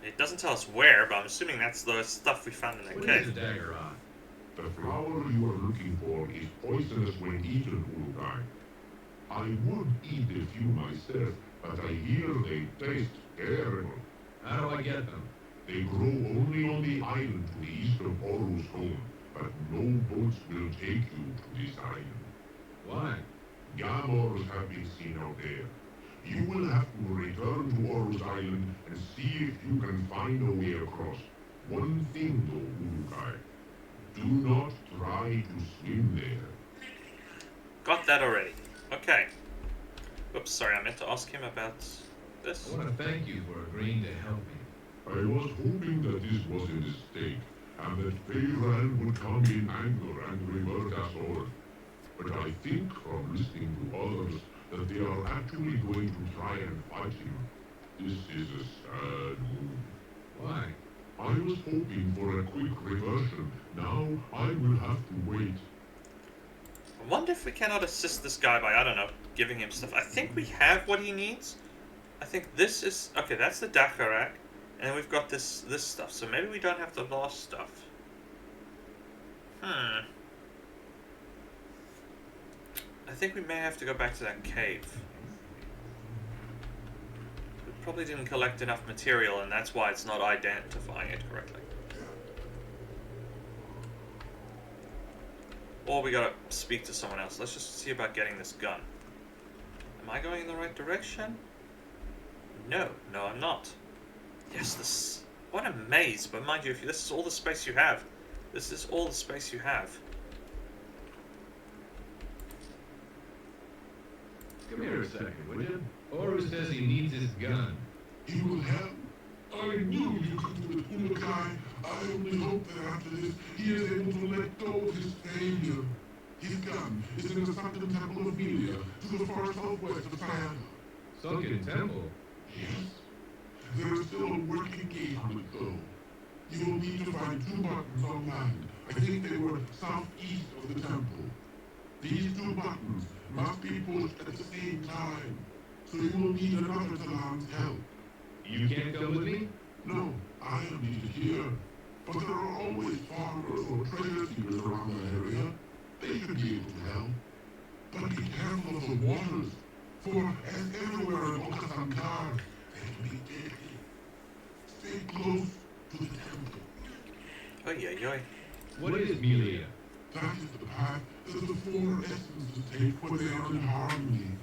It doesn't tell us where, but I'm assuming that's the stuff we found in the What cave. is a Dagorak? The flower you are looking for is poisonous when eaten, Urukai. I would eat a few myself, but I hear they taste terrible. How do I get them? They grow only on the island to the east of Oru's home, but no boats will take you to this island. Why? Gamors have been seen out there. You will have to return to Oru's island and see if you can find a way across. One thing though, Urukai. Do not try to swim there. Got that already. Okay. Oops, sorry, I meant to ask him about this. I want to thank you for agreeing to help me. I was hoping that this was a mistake, and that Feyran would come in anger and revert us all. But I think from listening to others, that they are actually going to try and fight him. This is a sad move. Why? I was hoping for a quick reversion. Now I will have to wait. I wonder if we cannot assist this guy by, I don't know, giving him stuff. I think we have what he needs. I think this is... Okay, that's the Dakarak. And then we've got this stuff. So maybe we don't have the last stuff. I think we may have to go back to that cave. We probably didn't collect enough material, and that's why it's not identifying it correctly. Or we gotta speak to someone else. Let's just see about getting this gun. Am I going in the right direction? No, I'm not. Yes, this... What a maze. But mind you, if this is all the space you have, this is all the space you have. Come here a second, would you? Oru says he needs his gun. He will help. I knew you could do it, Ulukai. I only hope that after this, he is able to let go of his failure. His gun is in the sunken temple of Melia, to the far southwest of Sayana. Sunken temple? Yes. There is still a working gate on it, though. You will need to find 2 buttons on land. I think they were southeast of the temple. These 2 buttons must be pushed at the same time, so you will need another Talan's help. You can't come with me? No, I am needed here. But there are always farmers or treasure seekers around the area. They should be able to help. But be careful of the waters, for as everywhere in Okasankar, they can be deadly. Stay close to the temple. Oy. What is Melia? That is the path that the 4 essences take when they are in harmony.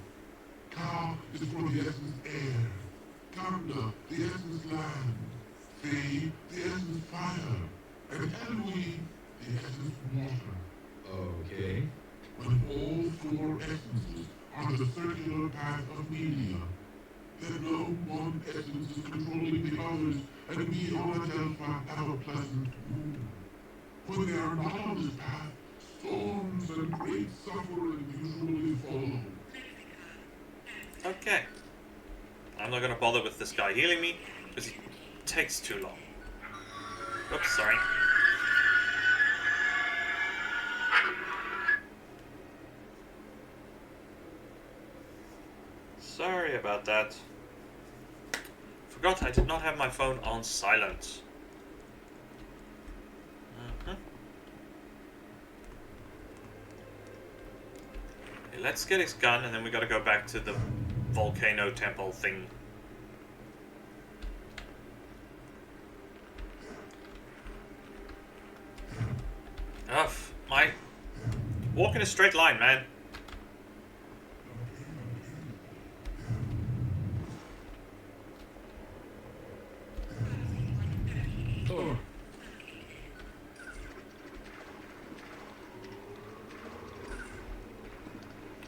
Ka is for the essence air. Kanda, the essence land. Faye, the essence fire. And Eloi, the essence water. Okay. When all 4 essences are the circular path of Melia, then no one essence is controlling the others, and we on Adelpha have a pleasant mood. When they are not on this path, storms and great suffering usually follow. Okay. I'm not gonna bother with this guy healing me, because he takes too long. Oops, sorry. Sorry about that. Forgot I did not have my phone on silent. Okay, let's get his gun, and then we gotta go back to the volcano temple thing. Ugh, walk in a straight line, man. Oh.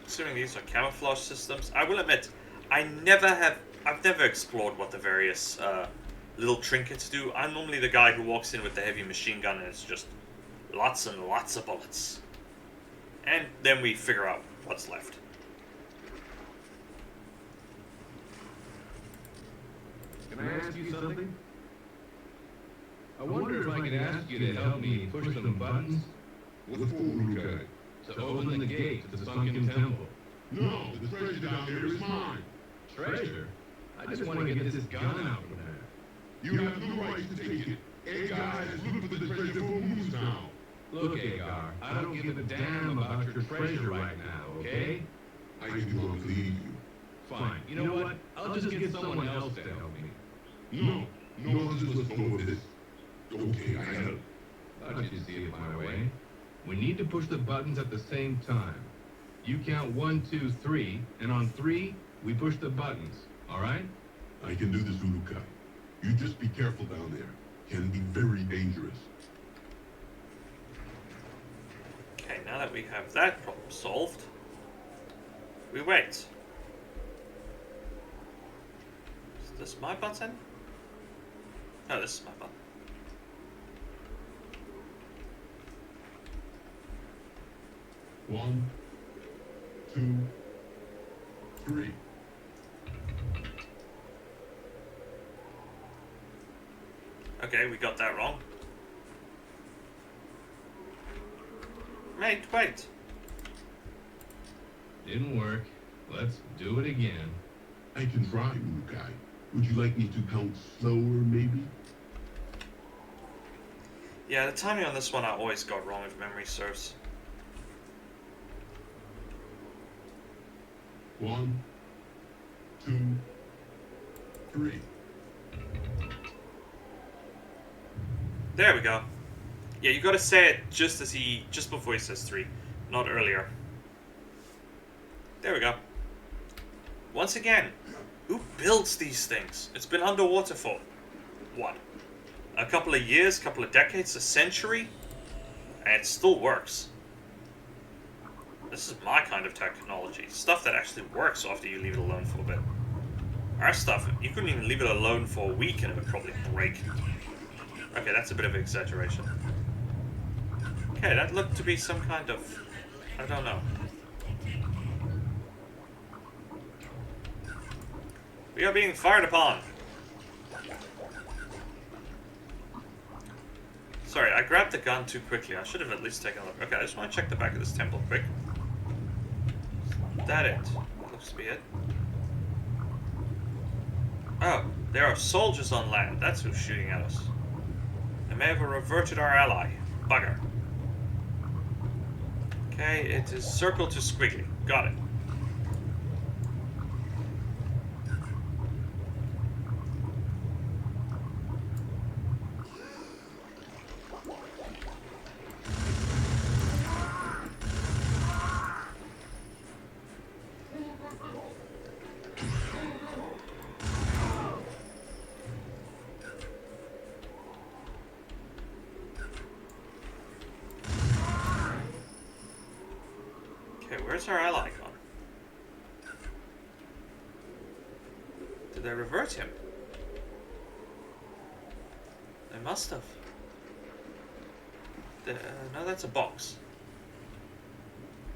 Assuming these are camouflage systems. I will admit, I've never explored what the various little trinkets do. I'm normally the guy who walks in with the heavy machine gun and it's just lots and lots of bullets. And then we figure out what's left. Can I ask you something? I wonder if I could ask you to help me push some buttons What for, Urukai? to open the gate to the sunken temple. No, the treasure down there is mine. Treasure? I just want to get this gun out from there. You have no right to take it. Agar has looked for the treasure for moons now. Look, Agar, I don't give a damn about your treasure right now, okay? I do not believe you. Fine. You know what? I'll just get someone else to help me. No, no one's supposed to know this. Okay, I help. I'll just see it my way. We need to push the buttons at the same time. You count 1, 2, 3, and on 3, we push the buttons. All right? I can do this, Urukai. You just be careful down there. Can be very dangerous. Okay, now that we have that problem solved, we wait. Is this my button? No, this is my button. One, 2, 3. Okay, we got that wrong. Mate, wait. Didn't work. Let's do it again. I can try, new guy. Would you like me to count slower, maybe? Yeah, the timing on this one I always got wrong if memory serves. 1, 2, 3. There we go. Yeah, you gotta say it just before he says 3, not earlier. There we go. Once again, who builds these things? It's been underwater for, what? A couple of years, couple of decades, a century? And it still works. This is my kind of technology. Stuff that actually works after you leave it alone for a bit. Our stuff, you couldn't even leave it alone for a week and it would probably break. Okay, that's a bit of an exaggeration. Okay, that looked to be some kind of... I don't know. We are being fired upon. Sorry, I grabbed the gun too quickly. I should have at least taken a look. Okay, I just want to check the back of this temple quick. Is that it? Looks to be it. Oh, there are soldiers on land. That's who's shooting at us. They may have reverted our ally. Bugger. Okay, it is circle to squiggly. Got it. Where's our ally gone? Did they revert him? They must have. No, that's a box.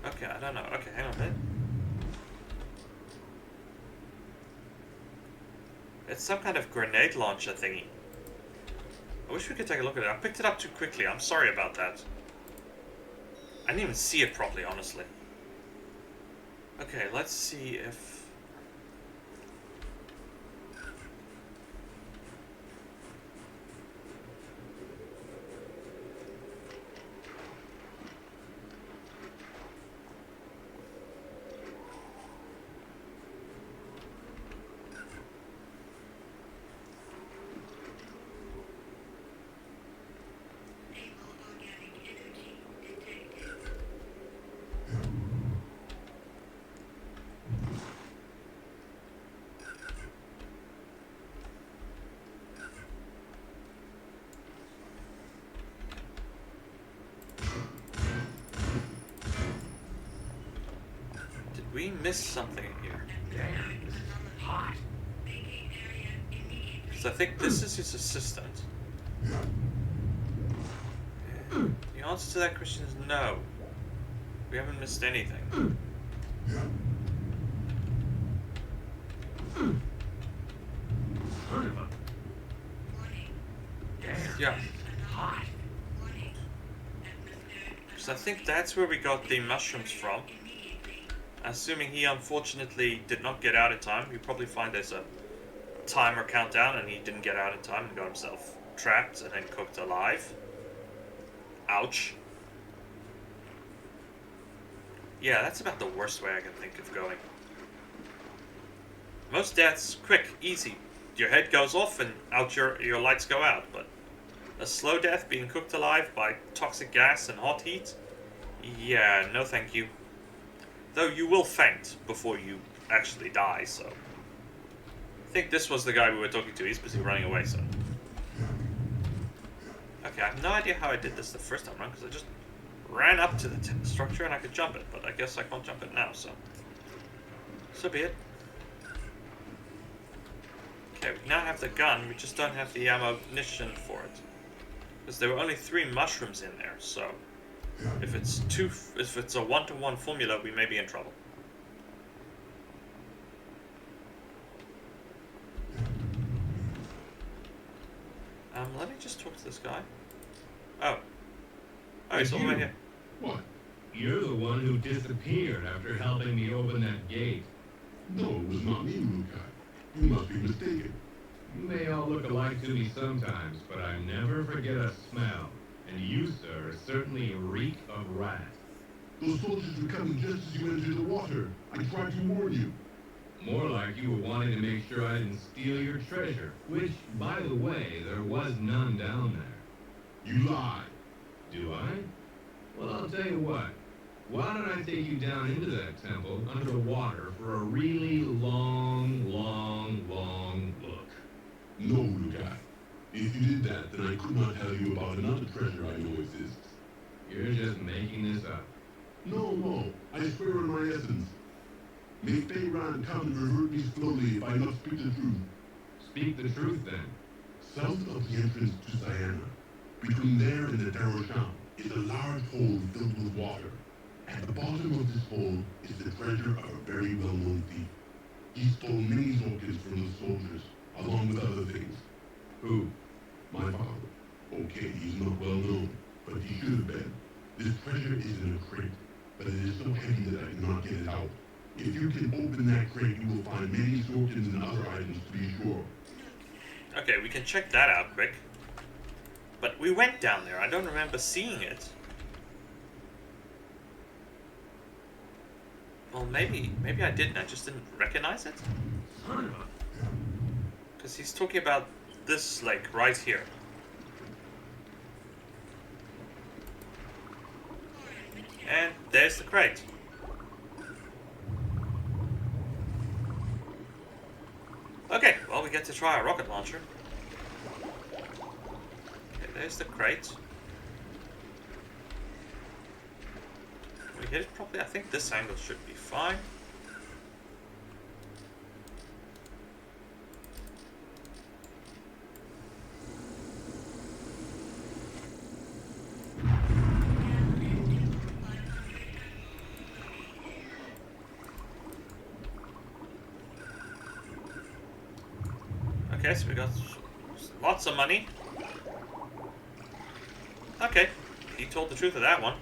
Okay, I don't know. Okay, hang on a minute. It's some kind of grenade launcher thingy. I wish we could take a look at it. I picked it up too quickly. I'm sorry about that. I didn't even see it properly, honestly. Okay, let's see if... we missed something here. Because I think this is his assistant. The answer to that question is no. We haven't missed anything. Yeah. Because I think that's where we got the mushrooms from. Assuming he unfortunately did not get out in time, you probably find there's a timer countdown and he didn't get out in time and got himself trapped and then cooked alive. Ouch. Yeah, that's about the worst way I can think of going. Most deaths, quick, easy. Your head goes off and out your lights go out, but a slow death being cooked alive by toxic gas and hot heat? Yeah, no thank you. Though you will faint before you actually die, so... I think this was the guy we were talking to. He's busy running away, so... Okay, I have no idea how I did this the first time around, because I just ran up to the structure and I could jump it, but I guess I can't jump it now, so... So be it. Okay, we now have the gun, we just don't have the ammunition for it. Because there were only 3 mushrooms in there, so... If it's a 1-to-1 formula, we may be in trouble. Let's talk to this guy. Oh. Oh, It's he's all the way you. here. What? You're the one who disappeared after helping me open that gate. No, it was not me, Lukai. You must be mistaken. You may all look alike to me sometimes, but I never forget a smell. And you, sir, certainly reek of rat. Those soldiers were coming just as you entered the water. I tried to warn you. More like you were wanting to make sure I didn't steal your treasure, which, by the way, there was none down there. You lie. Do I? Well, I'll tell you what. Why don't I take you down into that temple under the water for a really long look? No, Lukai. If you did that, then I could not tell you about another treasure I know exists. You're just making this up. No, I swear on my essence. May Feyran come and revert me slowly if I not speak the truth. Speak the truth, then. South of the entrance to Siena, between there and the Daroshan, is a large hole filled with water. At the bottom of this hole is the treasure of a very well-known thief. He stole many Zorkins from the soldiers, along with other things. Who? My father. Okay, he's not well known, but he should have been. This treasure is in a crate, but it is so heavy that I cannot get it out. If you can open that crate, you will find many Zorkins and other items, to be sure. Okay, we can check that out quick. But we went down there. I don't remember seeing it. Well, maybe I didn't. I just didn't recognize it. Because he's talking about this lake right here. And there's the crate. Okay, well, we get to try a rocket launcher. Okay, there's the crate. Can we hit it properly? I think this angle should be fine. Okay, so we got lots of money. Okay, he told the truth of that one.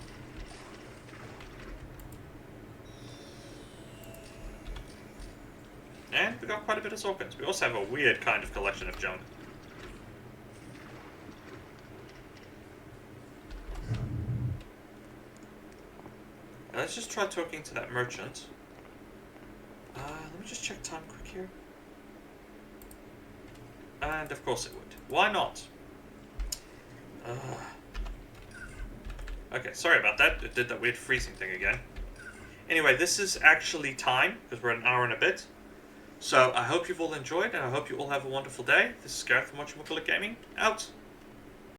And we got quite a bit of Zorkins. We also have a weird kind of collection of junk. Now let's just try talking to that merchant. Let me just check time quick here. And of course it would. Why not? Okay, sorry about that. It did that weird freezing thing again. Anyway, this is actually time, because we're at an hour and a bit. So I hope you've all enjoyed, and I hope you all have a wonderful day. This is Gareth from Watching Gaming, out.